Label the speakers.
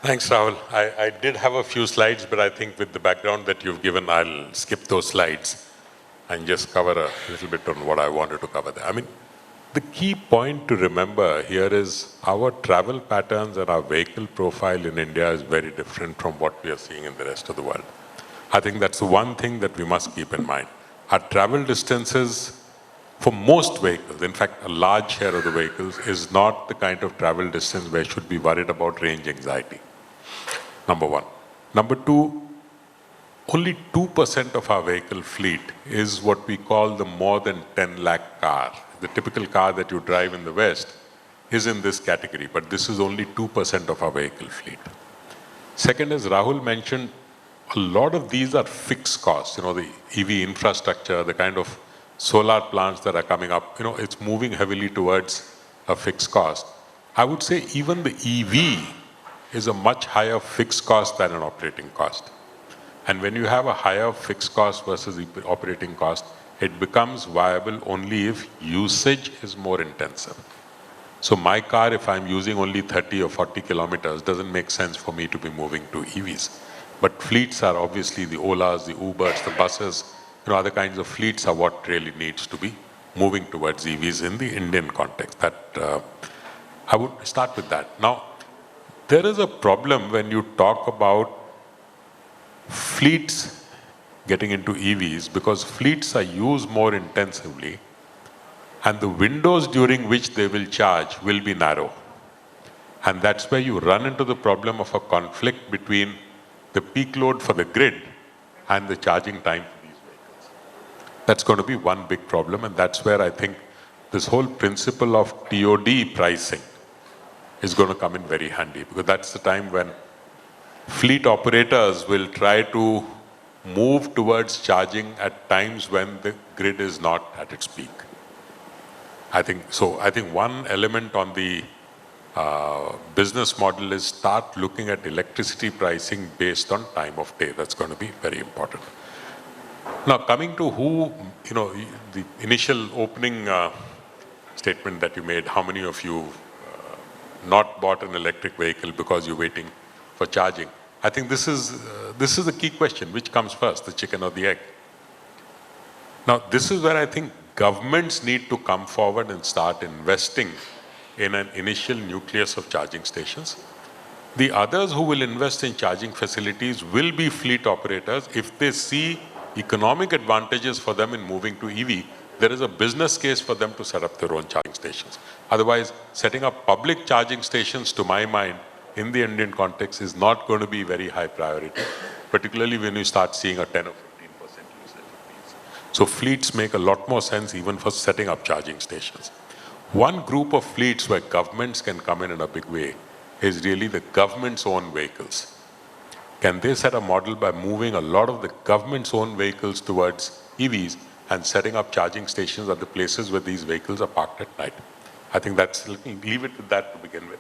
Speaker 1: Thanks, Rahul. I did have a few slides, but I think with the background that you've given, I'll skip those slides and just cover a little bit on what I wanted to cover there. I mean, the key point to remember here is our travel patterns and our vehicle profile in India is very different from what we are seeing in the rest of the world. I think that's the one thing that we must keep in mind. Our travel distances for most vehicles, in fact, a large share of the vehicles, is not the kind of travel distance where you should be worried about range anxiety. Number one. Number two, only 2% of our vehicle fleet is what we call the more than 10 lakh car. The typical car that you drive in the West is in this category, but this is only 2% of our vehicle fleet. Second, as Rahul mentioned, a lot of these are fixed costs. You know, the EV infrastructure, the kind of solar plants that are coming up, you know, it's moving heavily towards a fixed cost. I would say even the EV is a much higher fixed cost than an operating cost. And when you have a higher fixed cost versus operating cost, it becomes viable only if usage is more intensive. So my car, if I'm using only 30 or 40 kilometers, doesn't make sense for me to be moving to EVs. But fleets are obviously the Olas, the Ubers, the buses, you know, other kinds of fleets are what really needs to be moving towards EVs in the Indian context. That I would start with that. Now, there is a problem when you talk about fleets getting into EVs because fleets are used more intensively and the windows during which they will charge will be narrow. And that's where you run into the problem of a conflict between the peak load for the grid and the charging time for these vehicles. That's going to be one big problem, and that's where I think this whole principle of TOD pricing is going to come in very handy, because that's the time when fleet operators will try to move towards charging at times when the grid is not at its peak. I think one element on the business model is start looking at electricity pricing based on time of day. That's going to be very important. Now, coming to who, you know, the initial opening statement that you made, how many of you not bought an electric vehicle because you're waiting for charging? I think this is a key question. Which comes first, the chicken or the egg? Now, this is where I think governments need to come forward and start investing in an initial nucleus of charging stations. The others who will invest in charging facilities will be fleet operators. If they see economic advantages for them in moving to EV, there is a business case for them to set up their own charging stations. Otherwise, setting up public charging stations, to my mind, in the Indian context, is not going to be very high priority, particularly when you start seeing a 10 or 15% usage of these. So fleets make a lot more sense even for setting up charging stations. One group of fleets where governments can come in a big way is really the government's own vehicles. Can they set a model by moving a lot of the government's own vehicles towards EVs and setting up charging stations at the places where these vehicles are parked at night? I think that's, let me leave it with that to begin with.